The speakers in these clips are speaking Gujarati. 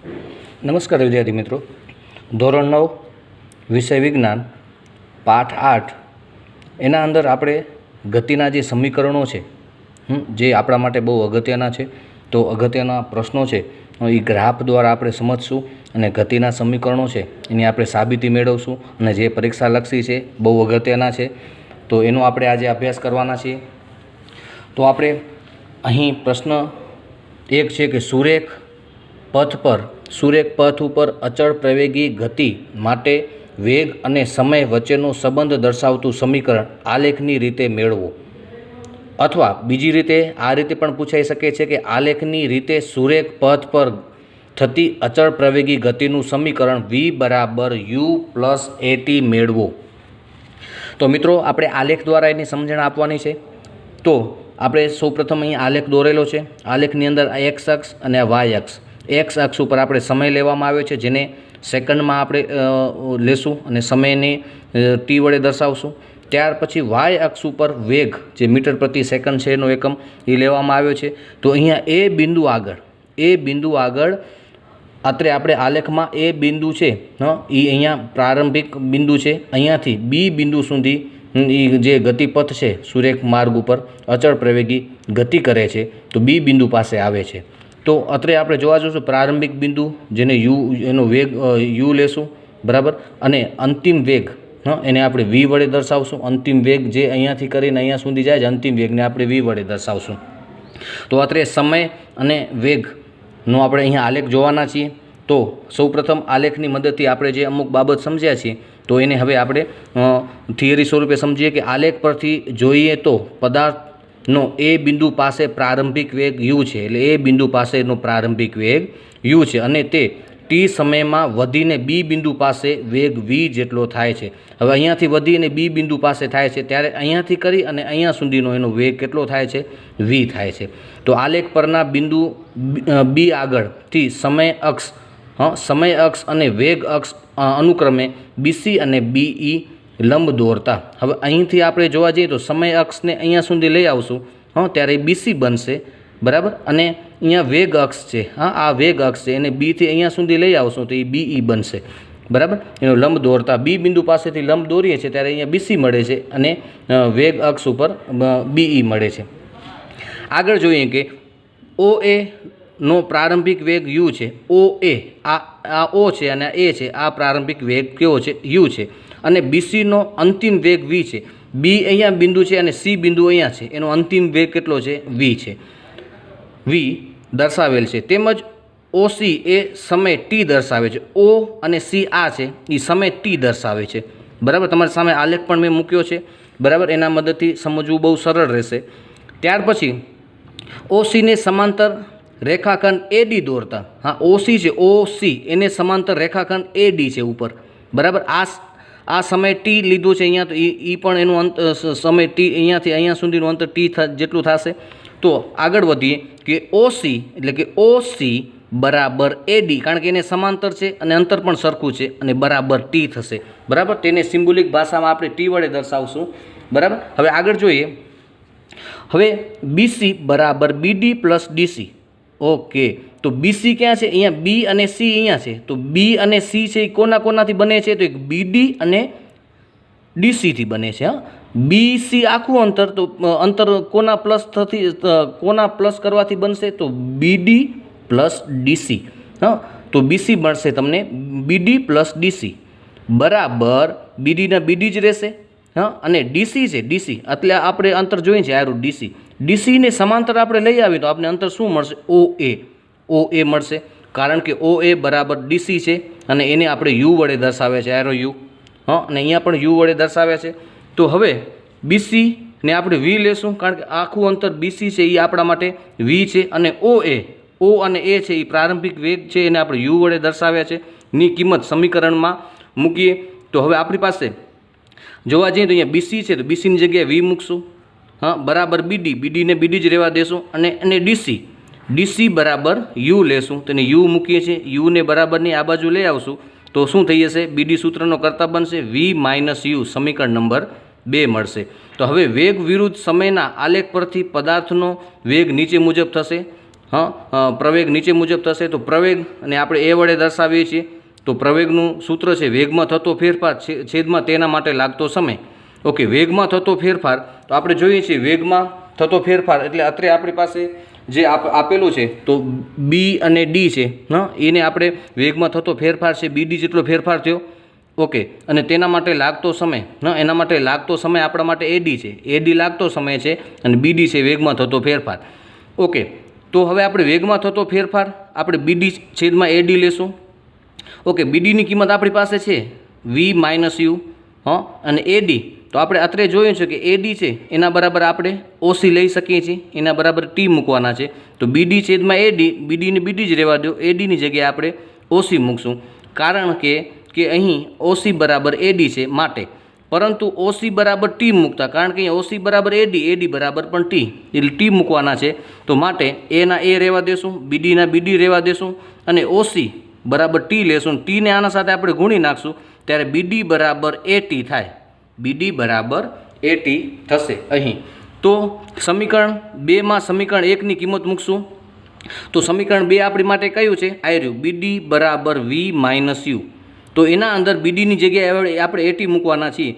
નમસ્કાર વિદ્યાર્થી મિત્રો, ધોરણ 9 વિષય વિજ્ઞાન પાઠ 8 એના અંદર આપણે ગતિના જે સમીકરણો છે જે આપણા માટે બહુ અગત્યના છે, તો અગત્યના પ્રશ્નો છે એ ગ્રાફ દ્વારા આપણે સમજશું અને ગતિના સમીકરણો છે એની આપણે સાબિતી મેળવશું અને જે પરીક્ષાલક્ષી છે બહુ અગત્યના છે, તો એનો આપણે આજે અભ્યાસ કરવાના છીએ। તો આપણે અહીં પ્રશ્ન એક છે કે સુરેખ પથ ઉપર અચળ પ્રવેગી ગતિ માટે વેગ અને સમય વચ્ચેનો સંબંધ દર્શાવતું સમીકરણ આલેખની રીતે મેળવો। અથવા બીજી રીતે આ રીતે પણ પૂછાઈ શકે છે કે આલેખની રીતે સુરેખ પથ પર થતી અચળ પ્રવેગી ગતિનું સમીકરણ v = u + at મેળવો। તો મિત્રો આપણે આલેખ દ્વારા એની સમજણ આપવાની છે। તો આપણે સૌપ્રથમ અહીં આલેખ દોરેલો છે। આલેખની અંદર આ x અક્ષ અને આ y અક્ષ, x અક્ષ ઉપર આપણે સમય લેવામાં આવ્યો છે જેને સેકન્ડમાં આપણે લેશું અને સમયને t વડે દર્શાવશું। ત્યાર પછી y અક્ષ ઉપર વેગ જે મીટર પ્રતિ સેકન્ડ છે એનો એકમ એ લેવામાં આવ્યો છે। તો અહીંયા એ બિંદુ આગળ અત્રે આપણે આલેખમાં એ બિંદુ છે એ અહીંયા પ્રારંભિક બિંદુ છે, અહીંયાથી બી બિંદુ સુધી જે ગતિપથ છે સુરેખ માર્ગ ઉપર અચળ પ્રવેગી ગતિ કરે છે તો બી બિંદુ પાસે આવે છે। તો અત્રે આપણે જોવા જઈશું પ્રારંભિક બિંદુ જેને એનો વેગ યુ લેશું, બરાબર, અને અંતિમ વેગ એને આપણે વી વડે દર્શાવશું। અંતિમ વેગ જે અહીંયાથી કરીને અહીંયા સુધી જાય છે અંતિમ વેગને આપણે વી વડે દર્શાવશું। તો અત્રે સમય અને વેગનો આપણે અહીંયા આલેખ જોવાના છીએ। તો સૌપ્રથમ આલેખની મદદથી આપણે જે અમુક બાબત સમજ્યા છીએ તો એને હવે આપણે થિયરી સ્વરૂપે સમજીએ કે આલેખ પરથી જોઈએ તો પદાર્થનો એ બિંદુ પાસે પ્રારંભિક વેગ u છે, એટલે એ બિંદુ પાસેનો પ્રારંભિક વેગ u છે અને તે ટી સમયમાં વધીને બી બિંદુ પાસે વેગ v જેટલો થાય છે। હવે અહીંયાથી વધીને બી બિંદુ પાસે થાય છે ત્યારે અહીંયાથી કરી અને અહીંયા સુધીનો એનો વેગ કેટલો થાય છે? v થાય છે। તો આલેખ પરના બિંદુ બી આગળથી સમય અક્ષ અને વેગ અક્ષ અનુક્રમે બીસી અને બીઈ લંબ દોરતા। હવે અહીંથી આપણે જોવા જઈએ તો સમય અક્ષને અહીંયા સુધી લઈ આવશું ત્યારે બીસી બનશે, બરાબર, અને અહીંયા વેગ અક્ષ છે, આ વેગ અક્ષ છે એને બીથી અહીંયા સુધી લઈ આવશું તો એ બીઈ બનશે, બરાબર। એનો લંબ દોરતા બી બિંદુ પાસેથી લંબ દોરીએ છીએ ત્યારે અહીંયા બીસી મળે છે અને વેગ અક્ષ ઉપર બીઈ મળે છે। આગળ જોઈએ કે ઓ એ નો પ્રારંભિક વેગ u છે, ઓ એ આ ઓ છે અને એ છે, આ પ્રારંભિક વેગ કેવો છે? u છે, અને બીસીનો અંતિમ વેગ v છે। બી અહીંયા બિંદુ છે અને સી બિંદુ અહીંયા છે, એનો અંતિમ વેગ કેટલો છે? v છે, v દર્શાવેલ છે। તેમજ ઓસી એ સમય t દર્શાવે છે, ઓ અને સી આ છે એ સમય t દર્શાવે છે, બરાબર। તમારી સામે આલેખ પણ મેં મૂક્યો છે, બરાબર, એના મદદથી સમજવું બહુ સરળ રહેશે। ત્યાર પછી ઓસીને સમાંતર રેખાખંડ એડી દોરતા, ઓસી છે, ઓસી એને સમાંતર રેખાખંડ એડી છે ઉપર, બરાબર। આ સમય ટી લીધું છે અહીંયા, તો એ પણ એનું સમય ટી અહીંયાથી અહીંયા સુધીનું અંતર ટી જેટલું થશે। તો આગળ વધીએ કે ઓસી એટલે કે ઓસી બરાબર એડી, કારણ કે એને સમાંતર છે અને અંતર પણ સરખું છે અને બરાબર ટી થશે, બરાબર। તેને સિમ્બોલિક ભાષામાં આપણે ટી વડે દર્શાવશું, બરાબર। હવે આગળ જોઈએ, હવે બીસી બરાબર બીડી પ્લસ ડીસી, ઓકે। તો બીસી ક્યાં છે? અહીંયા બી અને સી અહીંયા છે, તો બી અને સી છે એ કોનાથી બને છે? તો એક બીડી અને ડીસીથી બને છે। બીસી આખું અંતર, તો અંતર કોના પ્લસ કરવાથી બનશે? તો બીડી પ્લસ ડીસી, તો બીસી મળશે તમને બીડી પ્લસ ડીસી બરાબર બીડીના બીડી જ રહેશે, અને ડીસી છે ડીસી એટલે આપણે અંતર જોઈએ છે આરું ડીસીને સમાંતર આપણે લઈ આવીએ તો આપણે અંતર શું મળશે? ઓ એ મળશે, કારણ કે ઓ એ બરાબર ડીસી છે અને એને આપણે યુ વડે દર્શાવે છે, આરો યુ, અને અહીંયા પણ યુ વડે દર્શાવે છે। તો હવે બીસીને આપણે વી લેશું, કારણ કે આખું અંતર બીસી છે એ આપણા માટે વી છે, અને ઓ અને એ છે એ પ્રારંભિક વેગ છે એને આપણે યુ વડે દર્શાવ્યા છે ની કિંમત સમીકરણમાં મૂકીએ। તો હવે આપણી પાસે જોવા જઈએ તો અહીંયા બીસી છે તો બીસીની જગ્યાએ વી મૂકશું, બરાબર બીડીને બીડી જ રહેવા દેશું, અને ડીસી બરાબર યુ લેશું, તો એને યુ મૂકીએ છીએ, યુને બરાબરની આ બાજુ લઈ આવશું તો શું થઈ જશે? બીડી સૂત્રનો કરતા બનશે v - u, સમીકરણ નંબર 2 મળશે। તો હવે વેગ વિરુદ્ધ સમયના આલેખ પરથી પદાર્થનો વેગ નીચે મુજબ થશે। પ્રવેગ નીચે મુજબ થશે. તો પ્રવેગ અને આપણે એ વડે દર્શાવીએ છીએ. તો પ્રવેગનું સૂત્ર છે વેગમાં થતો ફેરફાર છેદમાં તેના માટે લાગતો સમય. ઓકે, વેગમાં થતો ફેરફાર તો આપણે જોઈએ છીએ વેગમાં થતો ફેરફાર એટલે અત્રે આપણી પાસે જે આપેલું છે તો બી અને ડી છે, એને આપણે વેગમાં થતો ફેરફાર છે બીડી જેટલો ફેરફાર થયો. ઓકે, અને તેના માટે લાગતો સમય, એના માટે લાગતો સમય આપણા માટે એડી છે. એડી લાગતો સમય છે અને બીડી છે વેગમાં થતો ફેરફાર. ઓકે, તો હવે આપણે વેગમાં થતો ફેરફાર આપણે બીડી છેદમાં એડી લેશું. ઓકે, બીડીની કિંમત આપણી પાસે છે વી માઇનસ યુ, અને એડી તો આપણે અત્રે જોયું છે કે એડી છે એના બરાબર આપણે ઓસી લઈ શકીએ છીએ, એના બરાબર ટી મૂકવાના છે. તો બીડી છેદમાં એડી, બીડીને બીડી જ રહેવા દો, એડીની જગ્યાએ આપણે ઓસી મૂકશું કારણ કે અહીં ઓસી બરાબર એડી છે માટે. પરંતુ ઓસી બરાબર ટી મૂકતા કારણ કે અહીં ઓસી બરાબર એડી, એડી બરાબર પણ ટી, એટલે ટી મૂકવાના છે. તો માટે એના એ રહેવા દેશું, બીડીના બીડી રહેવા દેશું અને ઓસી બરાબર ટી લેશું. ટીને આના સાથે આપણે ગુણી નાખશું ત્યારે બીડી બરાબર એટી થાય, બીડી બરાબર એટી થશે અહીં. તો સમીકરણ 2માં સમીકરણ 1ની કિંમત મૂકશું. તો સમીકરણ 2 આપણી માટે કયું છે? આ રહ્યું બીડી બરાબર વી માઇનસ યુ. તો એના અંદર બીડીની જગ્યાએ આપણે એટી મૂકવાના છીએ.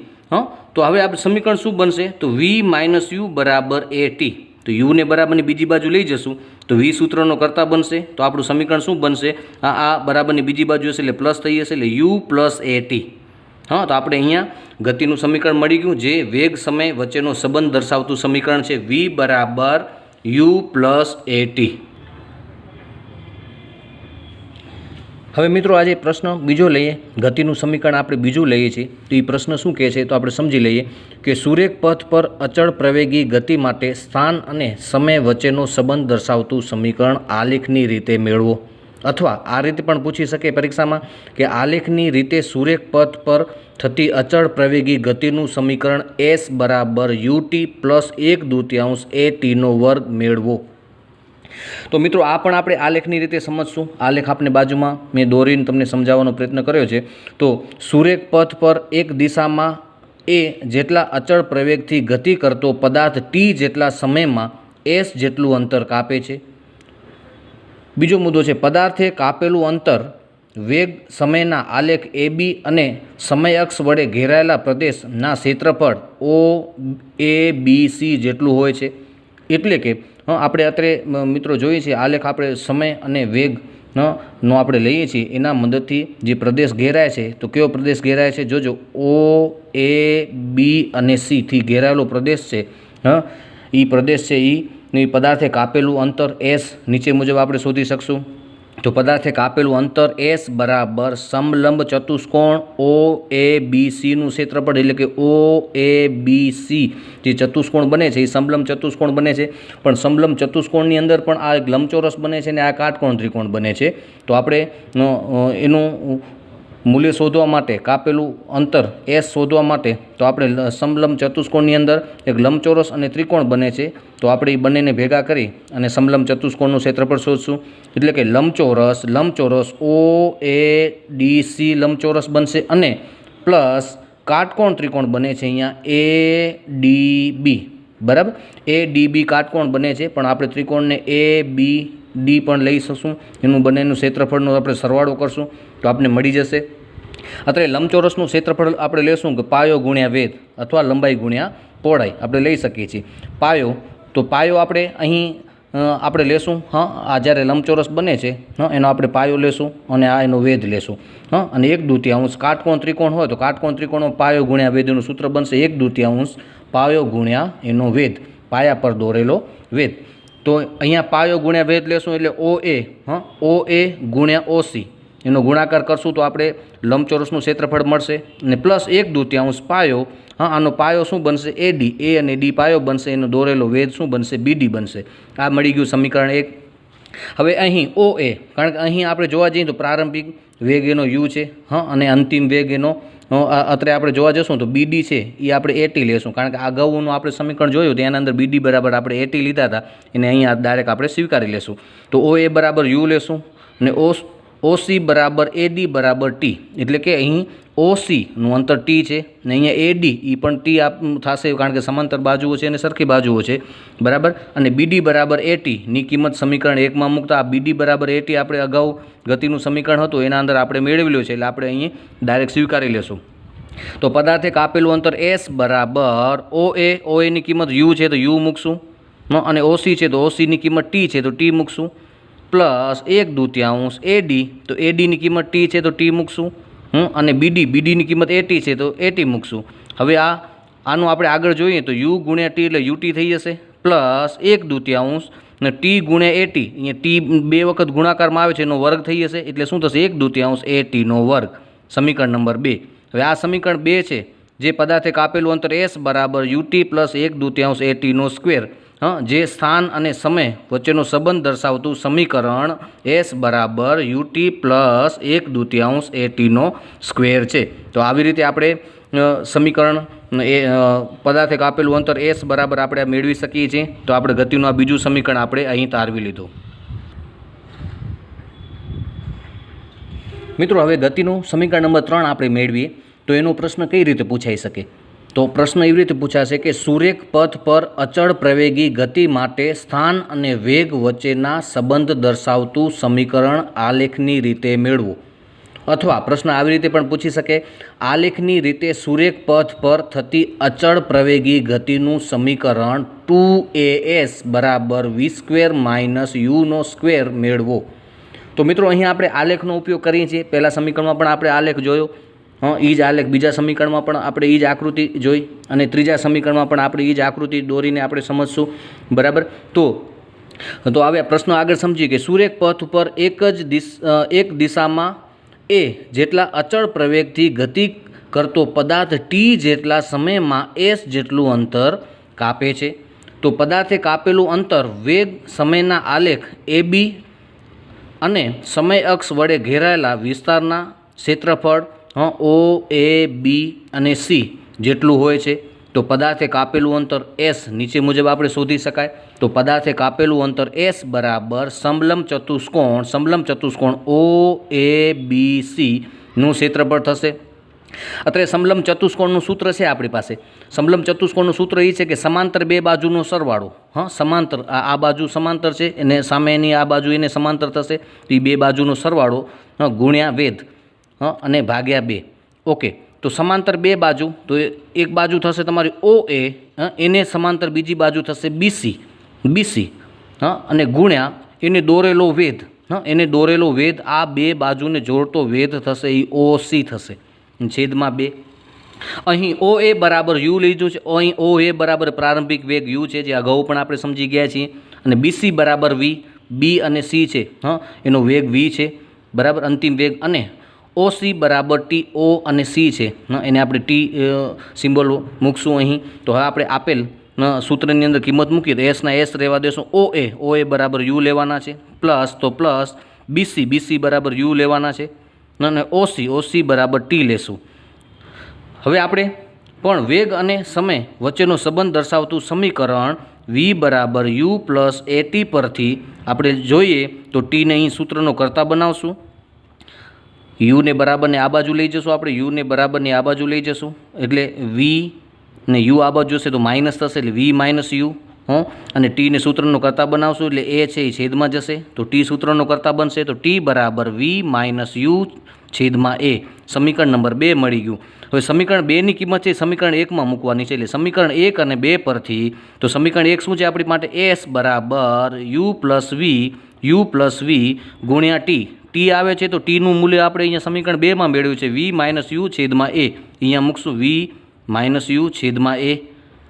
તો હવે આપણે સમીકરણ શું બનશે? તો વી માઇનસ યુ બરાબર એટી. તો યુને બરાબરની બીજી બાજુ લઈ જશું તો વી સૂત્રનો કરતા બનશે. તો આપણું સમીકરણ શું બનશે? આ બરાબરની બીજી બાજુ હશે એટલે પ્લસ થઈ જશે એટલે યુ પ્લસ એટી. તો આપણે અહીંયા ગતિનું સમીકરણ મળી ગયું જે વેગ સમય વચ્ચેનો સંબંધ દર્શાવતું સમીકરણ છે વી બરાબર યુ પ્લસ એટી. હવે મિત્રો આજે પ્રશ્ન બીજો લઈએ, ગતિનું સમીકરણ આપણે બીજું લઈએ છીએ. તો એ પ્રશ્ન શું કહે છે તો આપણે સમજી લઈએ કે સુરેખ પથ પર અચળ પ્રવેગી ગતિ માટે સ્થાન અને સમય વચ્ચેનો સંબંધ દર્શાવતું સમીકરણ આલેખની રીતે મેળવો. અથવા આ રીતે પણ પૂછી શકે પરીક્ષામાં કે આલેખની રીતે સુરેખ પથ પર થતી અચળ પ્રવેગી ગતિનું સમીકરણ એસ બરાબર યુટી પ્લસ 1/2 એ ટીનો વર્ગ મેળવો. તો મિત્રો આ પણ આપણે આલેખની રીતે સમજશું. આલેખ આપણે બાજુમાં મેં દોરીને તમને સમજાવવાનો પ્રયત્ન કર્યો છે. તો સુરેખ પથ પર એક દિશામાં એ જેટલા અચળ પ્રવેગથી ગતિ કરતો પદાર્થ ટી જેટલા સમયમાં એસ જેટલું અંતર કાપે છે. બીજો મુદ્દો છે પદાર્થે કાપેલું અંતર વેગ સમયના આલેખ એ બી અને સમય અક્ષ વડે ઘેરાયેલા પ્રદેશના ક્ષેત્રફળ ઓ એ બી સી જેટલું હોય છે. એટલે કે આપણે અત્રે મિત્રો જોઈએ છીએ આલેખ આપણે સમય અને વેગ નો આપણે લઈએ છીએ એના મદદથી જે પ્રદેશ ઘેરાય છે તો કયો પ્રદેશ ઘેરાય છે? જોજો ઓ એ બી અને સીથી ઘેરાયેલો પ્રદેશ છે. એ પ્રદેશ છે એ પદાર્થે કાપેલું અંતર એસ નીચે મુજબ આપણે શોધી શકશું. તો પદાર્થે કાપેલું અંતર એસ બરાબર સમલંબ ચતુષ્કોણ ઓ એ બી સીનું ક્ષેત્રફળ એટલે કે ઓ એ બી સી જે ચતુષ્કોણ બને છે એ સમલંબ ચતુષ્કોણ બને છે. પણ સમલંબ ચતુષ્કોણની અંદર પણ આ એક લંબચોરસ બને છે અને આ કાટકોણ ત્રિકોણ બને છે. તો આપણે એનું મૂલ્ય શોધવા માટે કાપેલું અંતર એસ શોધવા માટે તો આપણે સમલંબ ચતુષ્કોણની અંદર એક લંબચોરસ અને ત્રિકોણ બને છે. તો આપણે એ બંનેને ભેગા કરી અને સમલંબ ચતુષ્કોણનું ક્ષેત્રફળ શોધશું. એટલે કે લંબચોરસ ઓ એ ડી સી લંબચોરસ બનશે અને પ્લસ કાટકોણ ત્રિકોણ બને છે અહીંયા એ ડી બી. બરાબર, એ ડી બી કાટકોણ બને છે પણ આપણે ત્રિકોણને એ બી ડી પણ લઈ શકશું. એનું બંનેનું ક્ષેત્રફળનો આપણે સરવાળો કરશું તો આપણે મળી જશે. અત્યારે લંબચોરસનું ક્ષેત્રફળ આપણે લેશું કે પાયો ગુણ્યા વેધ અથવા લંબાઈ ગુણ્યા પહોળાઈ આપણે લઈ શકીએ છીએ. પાયો તો પાયો આપણે અહીં આપણે લેશું. આ જ્યારે લંબચોરસ બને છે એનો આપણે પાયો લેશું અને આ એનો વેધ લેશું. અને 1/2 કાટકોણ ત્રિકોણ હોય તો કાટકોણ ત્રિકોણનો પાયો ગુણ્યા વેધનું સૂત્ર બનશે 1/2 પાયો ગુણ્યા એનો વેધ, પાયા પર દોરેલો વેધ. તો અહીંયા પાયો ગુણ્યા વેધ લેશું એટલે ઓ એ ગુણ્યા ઓસી એનો ગુણાકાર કરશું તો આપણે લંબચોરસનું ક્ષેત્રફળ મળશે અને પ્લસ 1/2 પાયો. આનો પાયો શું બનશે? એડી, એ અને ડી પાયો બનશે. એનો દોરેલો વેધ શું બનશે? બીડી બનશે. આ મળી ગયું સમીકરણ 1. હવે અહીં ઓ એ, કારણ કે અહીં આપણે જોવા જઈએ તો પ્રારંભિક વેગ એનો યુ છે અને અંતિમ વેગ એનો અત્યારે આપણે જોવા જશું તો બીડી છે એ આપણે એટી લેશું કારણ કે અગાઉનું આપણે સમીકરણ જોયું તો એના અંદર બીડી બરાબર આપણે એટી લીધા હતા એને અહીંયા ડાયરેક્ટ આપણે સ્વીકારી લેશું. તો ઓ એ બરાબર યુ લેશું અને ઓસી બરાબર એડી બરાબર ટી, એટલે કે અહીં ઓસીનું અંતર ટી છે ને અહીંયા એડી એ પણ ટી થશે કારણ કે સમાંતર બાજુઓ છે અને સરખી બાજુઓ છે, બરાબર. અને બીડી બરાબર એટીની કિંમત સમીકરણ 1માં મૂકતા આ બીડી બરાબર એટી આપણે અગાઉ ગતિનું સમીકરણ હતું એના અંદર આપણે મેળવેલું છે, એટલે આપણે અહીં ડાયરેક્ટ સ્વીકારી લેશું. તો પદાર્થે કાપેલું અંતર એસ બરાબર ઓએની કિંમત યુ છે તો યુ મૂકશું, અને ઓસી છે તો ઓસીની કિંમત ટી છે તો ટી મૂકશું, પ્લસ 1/2 એડી તો એડીની કિંમત ટી છે તો ટી મૂકશું, અને બીડીની કિંમત એટી છે તો એટી મૂકશું. હવે આનું આપણે આગળ જોઈએ તો યુ ગુણ્યા ટી એટલે યુટી થઈ જશે, પ્લસ 1/2 ને ટી ગુણ્યા એટી, અહીંયા ટી 2 વખત ગુણાકારમાં આવે છે એનો વર્ગ થઈ જશે, એટલે શું થશે 1/2 એટીનો વર્ગ, સમીકરણ નંબર 2. હવે આ સમીકરણ 2 છે જે પદાર્થે કાપેલું અંતર એસ બરાબર યુટી પ્લસ 1/2 એટીનો સ્ક્વેર, જે સ્થાન અને સમય વચ્ચેનો સંબંધ દર્શાવતું સમીકરણ એસ બરાબર યુટી પ્લસ 1/2 એટીનો સ્ક્વેર છે. તો આવી રીતે આપણે સમીકરણ પદાર્થે કાપેલું અંતર એસ બરાબર આપણે મેળવી શકીએ છીએ. તો આપણે ગતિનું આ બીજું સમીકરણ આપણે અહીં તારવી લીધું. મિત્રો હવે ગતિનું સમીકરણ નંબર 3 આપણે મેળવીએ તો એનો પ્રશ્ન કઈ રીતે પૂછાઈ શકે? તો પ્રશ્ન એવી રીતે પૂછાશે કે સુરેખ પથ પર અચળ પ્રવેગી ગતિ માટે સ્થાન અને વેગ વચ્ચેના સંબંધ દર્શાવતું સમીકરણ આલેખની રીતે મેળવો. અથવા પ્રશ્ન આવી રીતે પણ પૂછી શકે, આલેખની રીતે સુરેખ પથ પર થતી અચળ પ્રવેગી ગતિનું સમીકરણ 2as બરાબર v² - u² મેળવો. તો મિત્રો અહીં આપણે આલેખનો ઉપયોગ કરીએ છીએ. પહેલા સમીકરણમાં પણ આપણે આલેખ જોયો, એ જ આલેખ બીજા સમીકરણમાં પણ આપણે એ જ આકૃતિ જોઈ, અને ત્રીજા સમીકરણમાં પણ આપણે એ જ આકૃતિ દોરીને આપણે સમજશું, બરાબર. તો હવે પ્રશ્નો આગળ સમજીએ કે સુરેખ પથ ઉપર એક દિશામાં એ જેટલા અચળ પ્રવેગથી ગતિ કરતો પદાર્થ ટી જેટલા સમયમાં એસ જેટલું અંતર કાપે છે. તો પદાર્થે કાપેલું અંતર વેગ સમયના આલેખ એ બી અને સમય અક્ષ વડે ઘેરાયેલા વિસ્તારના ક્ષેત્રફળ ઓ એ બી અને સી જેટલું હોય છે. તો પદાર્થે કાપેલું અંતર એસ નીચે મુજબ આપણે શોધી શકાય. તો પદાર્થે કાપેલું અંતર એસ બરાબર સમલંબ ચતુષ્કોણ ઓ એ બી સીનું ક્ષેત્રફળ થશે. અત્યારે સમલંબ ચતુષ્કોણનું સૂત્ર છે આપણી પાસે. સમલંબ ચતુષ્કોણનું સૂત્ર એ છે કે સમાંતર બે બાજુનો સરવાળો, સમાંતર આ બાજુ સમાંતર છે અને સામેની આ બાજુ એને સમાંતર થશે, તો એ બે બાજુનો સરવાળો ગુણ્યા વેધ અને ભાગ્યા 2. ઓકે, તો સમાંતર બે બાજુ, તો એક બાજુ થશે તમારી ઓ એ, એને સમાંતર બીજી બાજુ થશે બીસી, અને ગુણ્યા એને દોરેલો વેધ, આ બે બાજુને જોડતો વેધ થશે એ ઓસી થશે, છેદમાં 2. અહીં ઓ એ બરાબર યુ લીધું છે, અહીં ઓ એ બરાબર પ્રારંભિક વેગ યુ છે જે અગાઉ પણ આપણે સમજી ગયા છીએ, અને બીસી બરાબર વી, બી અને સી છે એનો વેગ વી છે, બરાબર, અંતિમ વેગ. અને ઓસી બરાબર ટી, ઓ અને સી છે એને આપણે ટી સિમ્બોલ મૂકશું અહીં. તો હવે આપણે આપેલ સૂત્રની અંદર કિંમત મૂકીએ તો એસના એસ રહેવા દેશું, ઓ એ બરાબર યુ લેવાના છે, પ્લસ બીસી બરાબર યુ લેવાના છે, અને ઓસી બરાબર ટી લેશું. હવે આપણે પણ વેગ અને સમય વચ્ચેનો સંબંધ દર્શાવતું સમીકરણ વી બરાબર યુ પ્લસ એટી પરથી આપણે જોઈએ તો ટીને અહીં સૂત્રનો કરતા બનાવશું. યુને બરાબરને આ બાજુ લઈ જશું, આપણે યુને બરાબરની આ બાજુ લઈ જશું, એટલે વી ને યુ આ બાજુ જશે તો માઇનસ થશે, એટલે વી માઇનસ યુ. અને ટીને સૂત્રનો કરતા બનાવશું એટલે એ છે એ છેદમાં જશે, તો ટી સૂત્રનો કરતા બનશે, તો ટી બરાબર વી માઇનસ યુ છેદમાં એ. સમીકરણ નંબર 2 મળી ગયું. હવે સમીકરણ 2ની કિંમત છે સમીકરણ 1માં મૂકવાની છે, એટલે સમીકરણ 1 અને 2 પરથી તો સમીકરણ 1 શું છે આપણી માટે, એસ બરાબર યુ પ્લસ વી ગુણ્યા ટી આવે છે, તો ટીનું મૂલ્ય આપણે અહીંયા સમીકરણ 2માં મેળવ્યું છે વી માઇનસ યુ છેદમાં એ. અહીંયા મૂકશું વી માઇનસ યુ છેદમાં એ.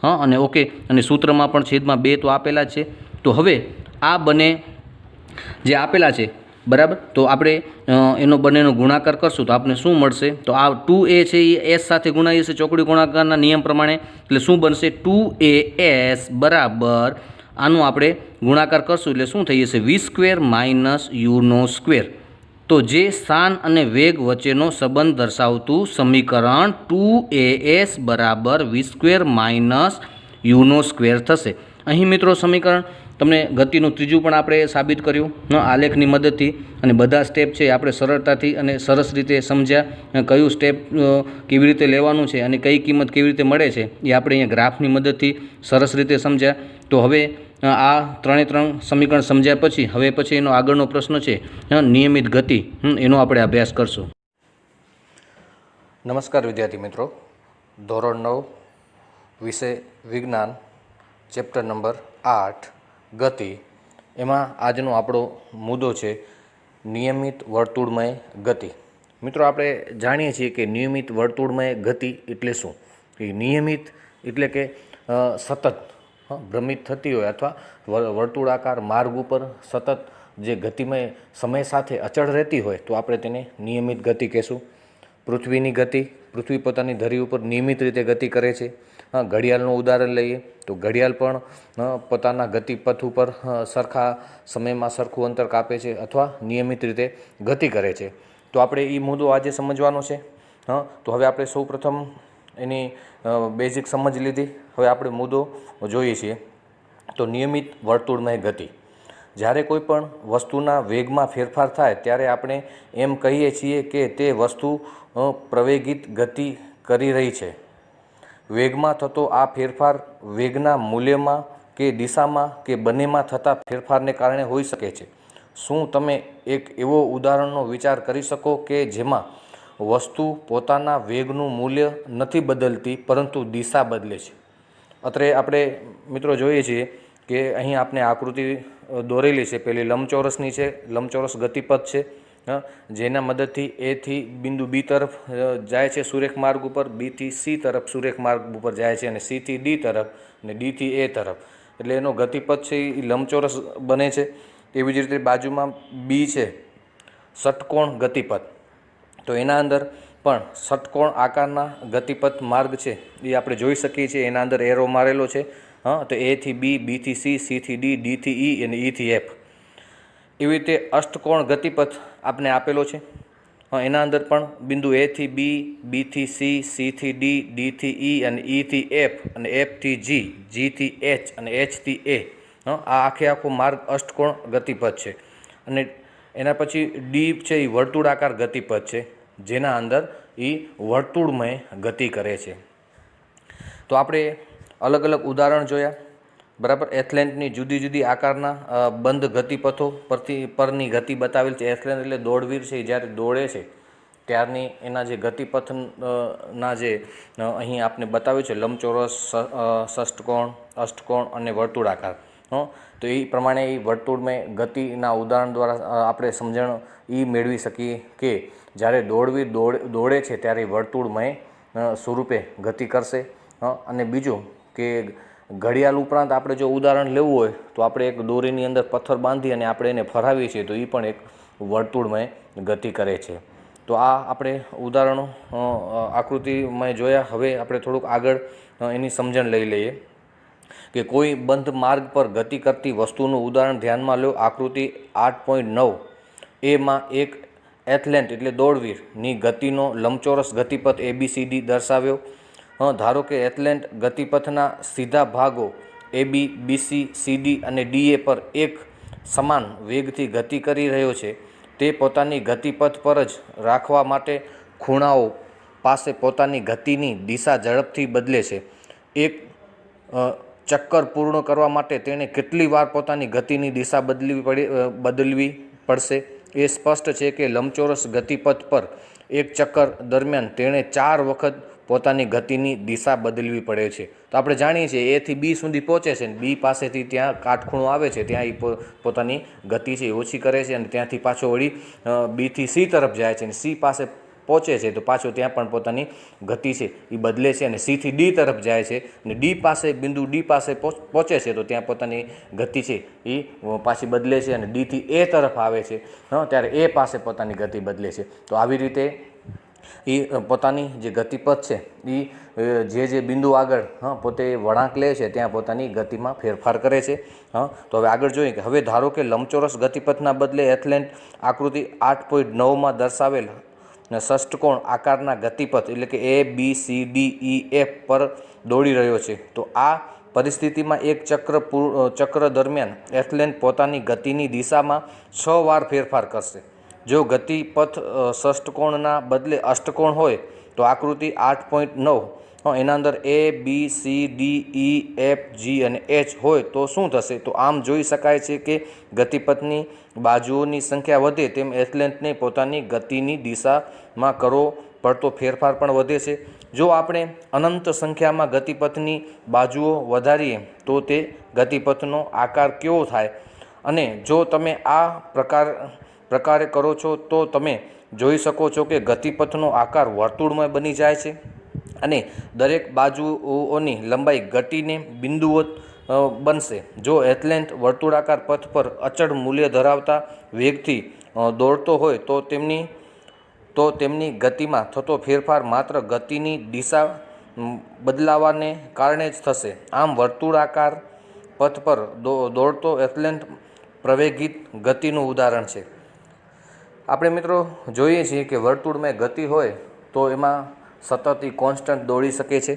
અને ઓકે, અને સૂત્રમાં પણ છેદમાં 2 તો આપેલા જ છે. તો હવે આ બંને જે આપેલા છે, બરાબર, તો આપણે એનો બંનેનો ગુણાકાર કરશું તો આપણે શું મળશે, તો આ 2a છે એ એસ સાથે ગુણાઈ જશે ચોકડી ગુણાકારના નિયમ પ્રમાણે, એટલે શું બનશે 2as બરાબર આનું આપણે ગુણાકાર કરશું એટલે શું થઈ જશે v² - u². તો જે સ્થાન અને વેગ વચ્ચેનો સંબંધ દર્શાવતું સમીકરણ 2as બરાબર v² - u² થશે. અહીં મિત્રો સમીકરણ તમને ગતિનું ત્રીજું પણ આપણે સાબિત કર્યું આલેખની મદદથી, અને બધા સ્ટેપ છે આપણે સરળતાથી અને સરસ રીતે સમજ્યા. કયું સ્ટેપ કેવી રીતે લેવાનું છે અને કઈ કિંમત કેવી રીતે મળે છે એ આપણે અહીંયા ગ્રાફની મદદથી સરસ રીતે સમજ્યા. તો હવે આ 3 સમીકરણ સમજ્યા પછી એનો આગળનો પ્રશ્ન છે નિયમિત ગતિ, એનો આપણે અભ્યાસ કરશું. નમસ્કાર વિદ્યાર્થી મિત્રો, ધોરણ 9 વિષય વિજ્ઞાન, ચેપ્ટર નંબર 8 ગતિ. એમાં આજનો આપણો મુદ્દો છે નિયમિત વર્તુળમય ગતિ. મિત્રો, આપણે જાણીએ છીએ કે નિયમિત વર્તુળમય ગતિ એટલે શું? એ નિયમિત એટલે કે સતત ભ્રમિત થતી હોય અથવા વર્તુળાકાર માર્ગ ઉપર સતત જે ગતિમય સમય સાથે અચળ રહેતી હોય તો આપણે તેને નિયમિત ગતિ કહેશું. પૃથ્વીની ગતિ, પૃથ્વી પોતાની ધરી ઉપર નિયમિત રીતે ગતિ કરે છે. ઘડિયાળનું ઉદાહરણ લઈએ તો ઘડિયાળ પણ પોતાના ગતિપથ ઉપર સરખા સમયમાં સરખું અંતર કાપે છે અથવા નિયમિત રીતે ગતિ કરે છે. તો આપણે એ મુદ્દો આજે સમજવાનો છે. તો હવે આપણે સૌ પ્રથમ એની બેઝિક સમજ લીધી. હવે આપણે મુદ્દો જોઈએ છીએ. તો નિયમિત વર્તુળમય ગતિ. જ્યારે કોઈ પણ વસ્તુના વેગમાં ફેરફાર થાય ત્યારે આપણે એમ કહીએ છીએ કે તે વસ્તુ પ્રવેગિત ગતિ કરી રહી છે. વેગમાં થતો આ ફેરફાર વેગના મૂલ્યમાં કે દિશામાં કે બંનેમાં થતા ફેરફારને કારણે હોઈ શકે છે. શું તમે એક એવો ઉદાહરણનો વિચાર કરી શકો કે જેમાં વસ્તુ પોતાના વેગનું મૂલ્ય નથી બદલતી પરંતુ દિશા બદલે છે? અત્રે આપણે મિત્રો જોઈએ છીએ કે અહીં આપણે આકૃતિ દોરેલી છે. પેલી લંબચોરસની છે, લંબચોરસ ગતિપથ છે, જેના મદદથી એથી બિંદુ બી તરફ જાય છે સુરેખ માર્ગ ઉપર, બીથી સી તરફ સુરેખ માર્ગ ઉપર જાય છે, અને સીથી ડી તરફ અને ડીથી એ તરફ. એટલે એનો ગતિપથ છે એ લંબચોરસ બને છે. એવી જ રીતે બાજુમાં બી છે, ષટકોણ ગતિપથ. તો એના અંદર પણ ષટકોણ આકારના ગતિપથ માર્ગ છે એ આપણે જોઈ શકીએ છીએ. એના અંદર એરો મારેલો છે. તો એથી બી, બીથી સી, સીથી ડી, ડીથી ઈ અને ઈથી એફ. એવી રીતે અષ્ટકોણ ગતિપથ આપણે આપેલો છે. એના અંદર પણ બિંદુ એથી બી, બીથી સી, સીથી ડી, ડીથી ઈ અને ઈથી એફ અને એફથી જી, જીથી એચ અને એચથી એ. આ આખો માર્ગ અષ્ટકોણ ગતિપથ છે. અને એના પછી ડી છે એ વર્તુળાકાર ગતિપથ છે, જેના અંદર એ વર્તુળમય ગતિ કરે છે. તો આપણે અલગ અલગ ઉદાહરણ જોયા, બરાબર. એથ્લેટની જુદી જુદી આકારના બંધ ગતિપથો પરની ગતિ બતાવેલ છે. એથ્લેટ એટલે દોડવીર છે, જ્યારે દોડે છે ત્યારની એના જે ગતિપથના જે અહીં આપણે બતાવ્યું છે લંબચોરસ, ષષ્ટકોણ, અષ્ટકોણ અને વર્તુળાકાર. તો એ પ્રમાણે એ વર્તુળમય ગતિના ઉદાહરણ દ્વારા આપણે સમજણ એ મેળવી શકીએ કે જ્યારે દોડવીર દોડે છે ત્યારે વર્તુળમય સ્વરૂપે ગતિ કરશે. અને બીજું કે ઘડિયાળ ઉપરાંત આપણે જો ઉદાહરણ લેવું હોય તો આપણે એક દોરીની અંદર પથ્થર બાંધી અને આપણે એને ફરાવીએ છીએ તો એ પણ એક વર્તુળમય ગતિ કરે છે. તો આ આપણે ઉદાહરણો આકૃતિમય જોયા. હવે આપણે થોડુંક આગળ એની સમજણ લઈ લઈએ કે કોઈ બંધ માર્ગ પર ગતિ કરતી વસ્તુનું ઉદાહરણ ધ્યાનમાં લો. આકૃતિ 8.9 એમાં એક એથ્લેટ એટલે દોડવીરની ગતિનો લંબચોરસ ગતિપથ ABCD દર્શાવ્યો. ધારો કે એથ્લેટ ગતિપથના સીધા ભાગો AB, BC, CD અને DA પર એક સમાન વેગથી ગતિ કરી રહ્યો છે. તે પોતાની ગતિપથ પર જ રાખવા માટે ખૂણાઓ પાસે પોતાની ગતિની દિશા ઝડપથી બદલે છે. એક ચક્કર પૂર્ણ કરવા માટે તેણે કેટલી વાર પોતાની ગતિની દિશા બદલવી પડશે? એ સ્પષ્ટ છે કે લંબચોરસ ગતિપથ પર એક ચક્કર દરમિયાન તેણે 4 વખત પોતાની ગતિની દિશા બદલવી પડે છે. તો આપણે જાણીએ છીએ એથી બી સુધી પહોંચે છે, બી પાસેથી ત્યાં કાટખૂણો આવે છે, ત્યાં એ પોતાની ગતિ છે એ ઓછી કરે છે, અને ત્યાંથી પાછો વળી બીથી સી તરફ જાય છે, અને સી પાસે પહોંચે છે તો પાછો ત્યાં પણ પોતાની ગતિ છે એ બદલે છે, અને સીથી ડી તરફ જાય છે, અને ડી પાસે બિંદુ ડી પાસે પહોંચે છે તો ત્યાં પોતાની ગતિ છે એ પાછી બદલે છે, અને ડીથી એ તરફ આવે છે ત્યારે એ પાસે પોતાની ગતિ બદલે છે. તો આવી રીતે એ પોતાની જે ગતિપથ છે એ જે બિંદુ આગળ પોતે વળાંક લે છે ત્યાં પોતાની ગતિમાં ફેરફાર કરે છે. તો હવે આગળ જોઈએ કે હવે ધારો કે લંબચોરસ ગતિપથના બદલે એથ્લેટ આકૃતિ 8.9માં દર્શાવેલ ષષ્ટકોણ આકારના ગતિપથ એટલે કે A, B, C, D, E, F પર દોડી રહ્યો છે. તો આ પરિસ્થિતિમાં એક ચક્ર દરમિયાન એથ્લેટ પોતાની ગતિની દિશામાં 6 વાર ફેરફાર કરશે. જો ગતિ પથ ષષ્ટકોણના બદલે અષ્ટકોણ હોય તો આકૃતિ 8.9 એના અંદર A, B, C, D, E, F, G અને H હોય તો શું થશે? તો આમ જોઈ શકાય છે કે ગતિપથની બાજુઓની સંખ્યા વધે તેમ એથ્લેટને પોતાની ગતિની દિશામાં કરવો પડતો ફેરફાર પણ વધે છે. જો આપણે અનંત સંખ્યામાં ગતિપથની બાજુઓ વધારીએ તો તે ગતિપથનો આકાર કેવો થાય? અને જો તમે આ પ્રકારે કરો છો તો તમે જોઈ શકો છો કે ગતિપથનો આકાર વર્તુળમય બની જાય છે અને દરેક બાજુઓની લંબાઈ ઘટીને બિંદુઓ બનશે. જો એથ્લેટ વર્તુળાકાર પથ પર અચળ મૂલ્ય ધરાવતા વેગથી દોડતો હોય તો તેમની ગતિમાં થતો ફેરફાર માત્ર ગતિની દિશા બદલાવાને કારણે જ થશે. આમ વર્તુળાકાર પથ પર દોડતો એથ્લેટ પ્રવેગિત ગતિનું ઉદાહરણ છે. આપણે મિત્રો જોઈએ છીએ કે વર્તુળમાં ગતિ હોય તો એમાં સતત કોન્સ્ટન્ટ દોડી શકે છે.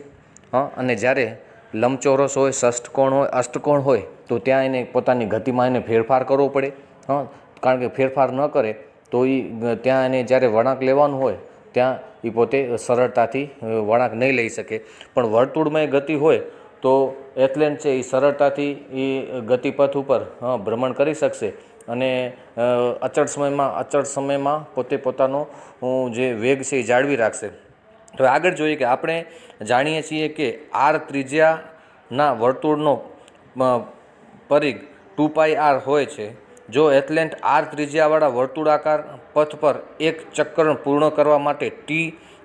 અને જ્યારે લંબચોરસ હોય, ષષ્ટકોણ હોય, અષ્ટકોણ હોય તો ત્યાં એને પોતાની ગતિમાં એને ફેરફાર કરવો પડે. કારણ કે ફેરફાર ન કરે તો ત્યાં એને જ્યારે વળાંક લેવાનું હોય ત્યાં એ પોતે સરળતાથી વળાંક નહીં લઈ શકે. પણ વર્તુળમાં ગતિ હોય તો એથ્લેટ છે એ સરળતાથી એ ગતિપથ ઉપર ભ્રમણ કરી શકશે અને અચળ સમયમાં પોતે પોતાનો જે વેગ છે એ જાળવી રાખશે. તો આગળ જોઈએ કે આપણે જાણીએ છીએ કે R ત્રિજ્યાના વર્તુળનો પરિઘ 2πr હોય છે. જો એથ્લેટ R ત્રિજ્યાવાળા વર્તુળાકાર પથ પર એક ચક્ર પૂર્ણ કરવા માટે t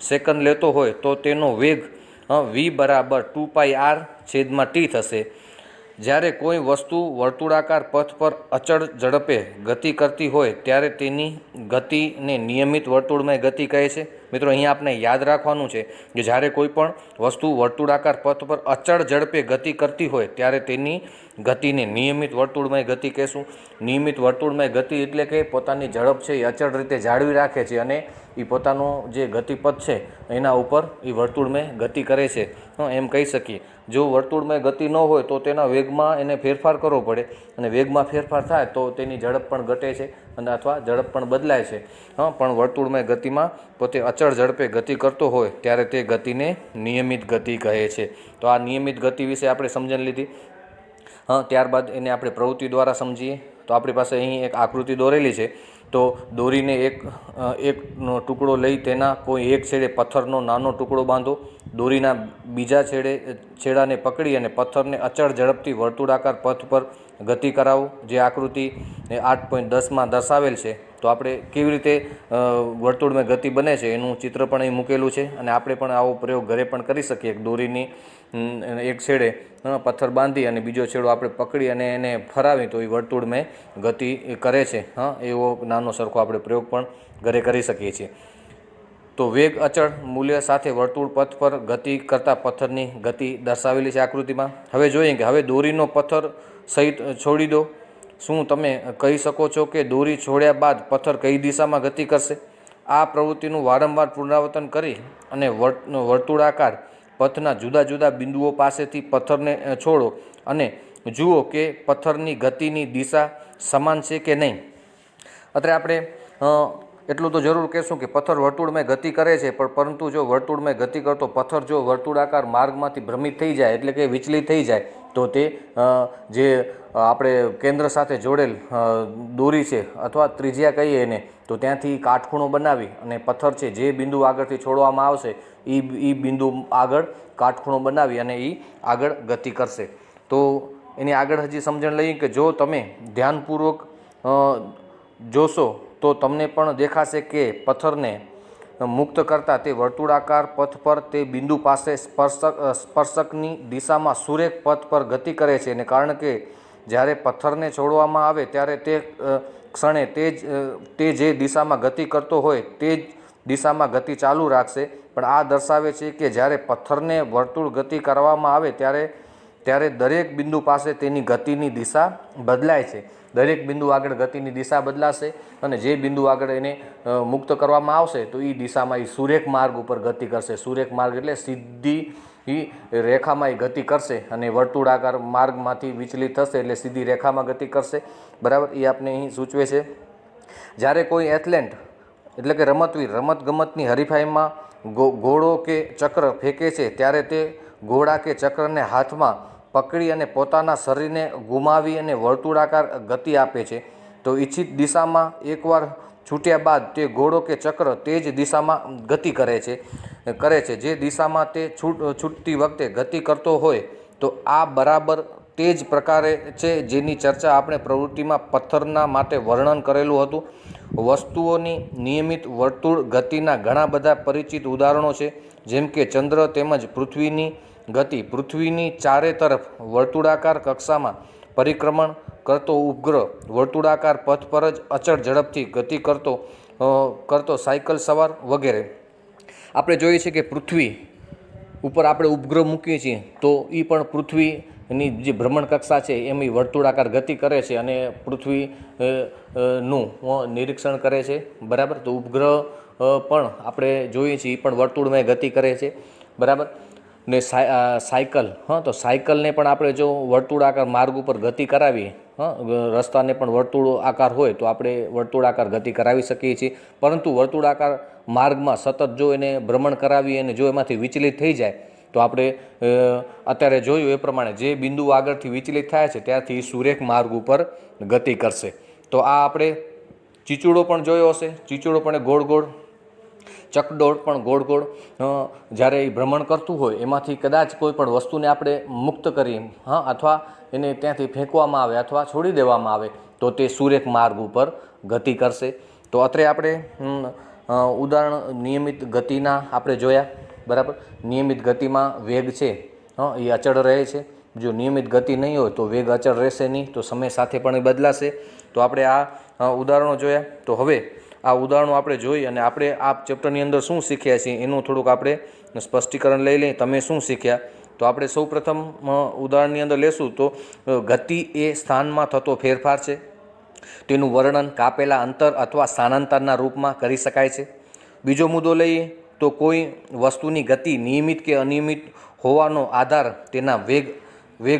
સેકન્ડ લેતો હોય તો તેનો વેગ v બરાબર 2πr/t થશે. જ્યારે કોઈ વસ્તુ વર્તુળાકાર પથ પર અચળ ઝડપે ગતિ કરતી હોય ત્યારે તેની ગતિને નિયમિત વર્તુળમય ગતિ કહે છે. મિત્રો અહીંયા આપણે યાદ રાખવાનું છે કે જ્યારે કોઈ પણ વસ્તુ વર્તુળાકાર પથ પર અચળ ઝડપે ગતિ કરતી હોય ત્યારે તેની ગતિને નિયમિત વર્તુળમય ગતિ કહેશું. નિયમિત વર્તુળમય ગતિ એટલે કે પોતાની ઝડપ છે એ અચળ રીતે જાળવી રાખે છે અને એ પોતાનું જે ગતિપથ છે એના ઉપર એ વર્તુળમય ગતિ કરે છે એમ કહી શકીએ. જો વર્તુળમય ગતિ ન હોય તો તેના વેગમાં એને ફેરફાર કરવો પડે અને વેગમાં ફેરફાર થાય તો તેની ઝડપ પણ ઘટે છે અને અથવા ઝડપ પણ બદલાય છે. પણ વર્તુળમય ગતિમાં પોતે અચળ ઝડપે ગતિ કરતો હોય ત્યારે તે ગતિને નિયમિત ગતિ કહે છે. તો આ નિયમિત ગતિ વિશે આપણે સમજણ લીધી. ત્યારબાદ એને આપણે પ્રવૃત્તિ દ્વારા સમજીએ. તો આપણી પાસે અહીં એક આકૃતિ દોરેલી છે. તો દોરીને એક ટુકડો લઈ તેના કોઈ એક છેડે પથ્થરનો નાનો ટુકડો બાંધો. દોરીના બીજા છેડાને પકડી અને પથ્થરને અચળ ઝડપથી વર્તુળાકાર પથ પર ગતિ કરાવો. જે આકૃતિ 8.10માં દર્શાવેલ છે. તો આપણે કેવી રીતે વર્તુળમાં ગતિ બને છે એનું ચિત્ર પણ અહીં મૂકેલું છે અને આપણે પણ આવો પ્રયોગ ઘરે પણ કરી શકીએ. દોરીની એક છેડે પથ્થર બાંધી અને બીજો છેડો આપણે પકડી અને એને ફરાવી તો એ વર્તુળમાં ગતિ કરે છે. એવો નાનો સરખો આપણે પ્રયોગ પણ ઘરે કરી શકીએ છીએ. તો વેગ અચળ મૂલ્ય સાથે વર્તુળ પથ પર ગતિ કરતા પથ્થરની ગતિ દર્શાવેલી છે આકૃતિમાં. હવે જોઈએ કે હવે દોરીનો પથ્થર સહિત છોડી દો. શું તમે કહી શકો છો કે દોરી છોડ્યા બાદ પથ્થર કઈ દિશામાં ગતિ કરશે? આ પ્રવૃત્તિનું વારંવાર પુનરાવર્તન કરી અને વર્તુળાકાર પથના જુદા જુદા બિંદુઓ પાસેથી પથ્થરને છોડો અને જુઓ કે પથ્થરની ગતિની દિશા સમાન છે કે નહીં. અત્યારે આપણે એટલું તો જરૂર કહેશું કે પથ્થર વર્તુળમાં ગતિ કરે છે પરંતુ જો વર્તુળમાં ગતિ કરતો પથ્થર જો વર્તુળાકાર માર્ગમાંથી ભ્રમિત થઈ જાય એટલે કે વિચલિત થઈ જાય તો તે જે આપણે કેન્દ્ર સાથે જોડેલ દોરી છે અથવા ત્રિજ્યા કહીએ એને તો ત્યાંથી કાટખૂણો બનાવી અને પથ્થર છે જે બિંદુ આગળથી છોડવામાં આવશે એ બિંદુ આગળ કાટખૂણો બનાવી અને એ આગળ ગતિ કરશે. તો એની આગળ હજી સમજણ લઈએ કે જો તમે ધ્યાનપૂર્વક જોશો તો તમને પણ દેખાશે કે પથ્થરને મુક્ત કરતાં તે વર્તુળાકાર પથ પર તે બિંદુ પાસે સ્પર્શકની દિશામાં સુરેખ પથ પર ગતિ કરે છે. અને કારણ કે જ્યારે પથ્થરને છોડવામાં આવે ત્યારે તે ક્ષણે તે જે દિશામાં ગતિ કરતો હોય તે જ દિશામાં ગતિ ચાલુ રાખશે. પણ આ દર્શાવે છે કે જ્યારે પથ્થરને વર્તુળ ગતિ કરવામાં આવે ત્યારે દરેક બિંદુ પાસે તેની ગતિની દિશા બદલાય છે. દરેક બિંદુ આગળ ગતિની દિશા બદલાશે અને જે બિંદુ આગળ એને મુક્ત કરવામાં આવશે તો એ દિશામાં એ સુરેખ માર્ગ ઉપર ગતિ કરશે. સુરેખ માર્ગ એટલે સીધી એ રેખામાં એ ગતિ કરશે અને વર્તુળાકાર માર્ગમાંથી વિચલિત થશે એટલે સીધી રેખામાં ગતિ કરશે, બરાબર. એ આપણે અહીં સૂચવે છે. જ્યારે કોઈ એથ્લેટ એટલે કે રમતવીર રમતગમતની હરીફાઈમાં ઘોડો કે ચક્ર ફેંકે છે ત્યારે તે ઘોડા કે ચક્રને હાથમાં પકડી અને પોતાના શરીરને ગુમાવી અને વર્તુળાકાર ગતિ આપે છે. તો ઈચ્છિત દિશામાં એકવાર છૂટ્યા બાદ તે ઘોડો કે ચક્ર તે જ દિશામાં ગતિ કરે છે જે દિશામાં તે છૂટતી વખતે ગતિ કરતો હોય. તો આ બરાબર તે જ પ્રકારે છે જેની ચર્ચા આપણે પ્રવૃત્તિમાં પથ્થરના માટે વર્ણન કરેલું હતું. વસ્તુઓની નિયમિત વર્તુળ ગતિના ઘણા બધા પરિચિત ઉદાહરણો છે, જેમ કે ચંદ્ર તેમજ પૃથ્વીની ગતિ. પૃથ્વીની ચારે તરફ વર્તુળાકાર કક્ષામાં પરિક્રમણ કરતો ઉપગ્રહ વર્તુળાકાર પથ પર જ અચળ ઝડપથી ગતિ કરતો સાયકલ સવાર વગેરે. આપણે જોઈએ છીએ કે પૃથ્વી ઉપર આપણે ઉપગ્રહ મૂકીએ છીએ તો એ પણ પૃથ્વીની જે ભ્રમણ કક્ષા છે એમ એ વર્તુળાકાર ગતિ કરે છે અને પૃથ્વી નું નિરીક્ષણ કરે છે, બરાબર. તો ઉપગ્રહ પણ આપણે જોઈએ છીએ એ પણ વર્તુળમય ગતિ કરે છે, બરાબર. ને સાયકલ, તો સાયકલને પણ આપણે જો વર્તુળાકાર માર્ગ ઉપર ગતિ કરાવીએ, રસ્તાને પણ વર્તુળ આકાર હોય તો આપણે વર્તુળાકાર ગતિ કરાવી શકીએ છીએ. પરંતુ વર્તુળાકાર માર્ગમાં સતત જો એને ભ્રમણ કરાવીએ અને જો એમાંથી વિચલિત થઈ જાય તો આપણે અત્યારે જોયું એ પ્રમાણે જે બિંદુ આગળથી વિચલિત થાય છે ત્યારથી સુરેખ માર્ગ ઉપર ગતિ કરશે. તો આ આપણે ચીચુડો પણ જોયો હશે. ચીચુડો પણ ગોળ ગોળ, ચકડોળ પણ ગોળ ગોળ જ્યારે એ ભ્રમણ કરતું હોય એમાંથી કદાચ કોઈ પણ વસ્તુને આપણે મુક્ત કરી અથવા એને ત્યાંથી ફેંકવામાં આવે અથવા છોડી દેવામાં આવે તો તે સુરેખ માર્ગ ઉપર ગતિ કરશે. તો અત્રે આપણે ઉદાહરણ નિયમિત ગતિના આપણે જોયા, બરાબર. નિયમિત ગતિમાં વેગ છે એ અચળ રહે છે. જો નિયમિત ગતિ નહીં હોય તો વેગ અચળ રહેશે નહીં, તો સમય સાથે પણ એ બદલાશે. તો આપણે આ ઉદાહરણો જોયા. તો હવે આ ઉદાહરણો આપણે જોઈ અને આપણે આ ચેપ્ટરની અંદર શું શીખ્યા છીએ એનું થોડુંક આપણે સ્પષ્ટીકરણ લઈ લઈએ. તમે શું શીખ્યા? તો આપણે સૌ પ્રથમ ઉદાહરણની અંદર લેશું તો ગતિ એ સ્થાનમાં થતો ફેરફાર છે. તેનું વર્ણન કાપેલા અંતર અથવા સ્થાનાંતરના રૂપમાં કરી શકાય છે. બીજો મુદ્દો લઈએ તો કોઈ વસ્તુની ગતિ નિયમિત કે અનિયમિત હોવાનો આધાર તેના વેગ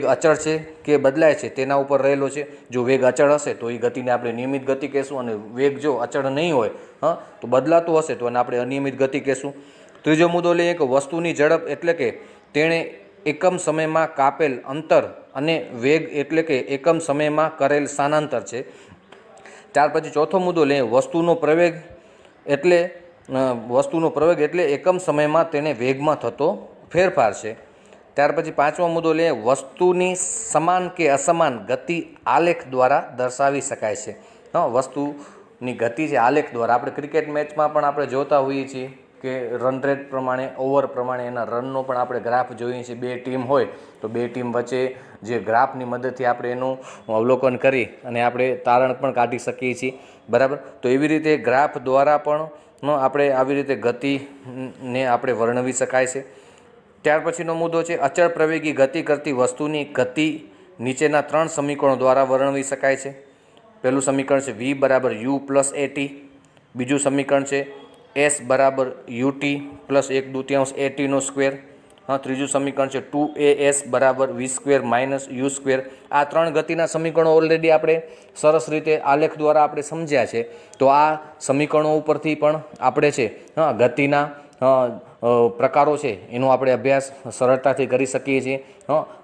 અચળ છે કે બદલાય છે તેના ઉપર રહેલો છે. જો વેગ અચળ હશે તો એ ગતિને આપણે નિયમિત ગતિ કહેશું અને વેગ જો અચળ નહીં હોય તો બદલાતું હશે તો એને આપણે અનિયમિત ગતિ કહેશું. ત્રીજો મુદ્દો લઈએ કે વસ્તુની ઝડપ એટલે કે તેણે એકમ સમયમાં કાપેલ અંતર અને વેગ એટલે કે એકમ સમયમાં કરેલ સ્થાનાંતર છે. ત્યાર પછી ચોથો મુદ્દો લઈએ વસ્તુનો પ્રવેગ એટલે એકમ સમયમાં તેને વેગમાં થતો ફેરફાર છે. ત્યાર પછી પાંચમો મુદ્દો લઈએ વસ્તુની સમાન કે અસમાન ગતિ આલેખ દ્વારા દર્શાવી શકાય છે. વસ્તુની ગતિ છે આલેખ દ્વારા. આપણે ક્રિકેટ મેચમાં પણ આપણે જોતા હોઈએ છીએ કે રન રેટ પ્રમાણે, ઓવર પ્રમાણે એના રનનો પણ આપણે ગ્રાફ જોઈએ છીએ. બે ટીમ હોય તો બે ટીમ વચ્ચે જે ગ્રાફની મદદથી આપણે એનું અવલોકન કરી અને આપણે તારણ પણ કાઢી શકીએ છીએ, બરાબર. તો એવી રીતે ગ્રાફ દ્વારા પણ આપણે આવી રીતે ગતિને આપણે વર્ણવી શકાય છે. ત્યાર પછીનો મુદ્દો છે અચળ પ્રવેગી ગતિ કરતી વસ્તુની ગતિ નીચેના 3 સમીકરણો દ્વારા વર્ણવી શકાય છે. પહેલું સમીકરણ છે v બરાબર u પ્લસ at. બીજું સમીકરણ છે s બરાબર ut પ્લસ 1/2 atનો સ્ક્વેર. ત્રીજું સમીકરણ છે 2as બરાબર v square minus u square. આ 3 ગતિના સમીકરણો ઓલરેડી આપણે સરસ રીતે આલેખ દ્વારા આપણે સમજ્યા છે. તો આ સમીકરણો ઉપરથી પણ આપણે છે ગતિના પ્રકારો છે એનો આપણે અભ્યાસ સરળતાથી કરી શકીએ છીએ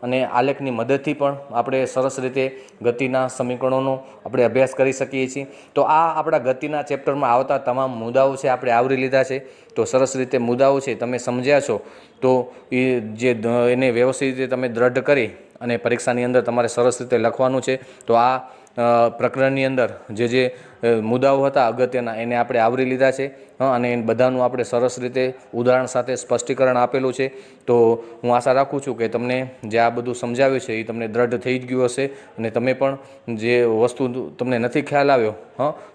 અને આલેખની મદદથી પણ આપણે સરસ રીતે ગતિના સમીકરણોનો આપણે અભ્યાસ કરી શકીએ છીએ. તો આ આપણા ગતિના ચેપ્ટરમાં આવતા તમામ મુદ્દાઓ છે આપણે આવરી લીધા છે. તો સરસ રીતે મુદ્દાઓ છે તમે સમજ્યા છો તો એને વ્યવસ્થિત રીતે તમે દ્રઢ કરી અને પરીક્ષાની અંદર તમારે સરસ રીતે લખવાનું છે. તો આ પ્રકરણની અંદર જે મુદ્દાઓ હતા અગત્યના એને આપણે આવરી લીધા છે અને બધાનું આપણે સરસ રીતે ઉદાહરણ સાથે સ્પષ્ટીકરણ આપેલું છે. તો હું આશા રાખું છું કે તમને જે આ બધું સમજાવ્યું છે એ તમને દ્રઢ થઈ જ ગયું હશે અને તમે પણ જે વસ્તુ તમને નથી ખ્યાલ આવ્યો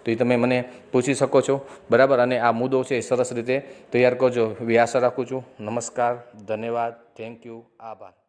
તો એ તમે મને પૂછી શકો છો, બરાબર. અને આ મુદ્દો છે એ સરસ રીતે તૈયાર કરજો એવી આશા રાખું છું. નમસ્કાર, ધન્યવાદ, થેન્ક યુ, આભાર.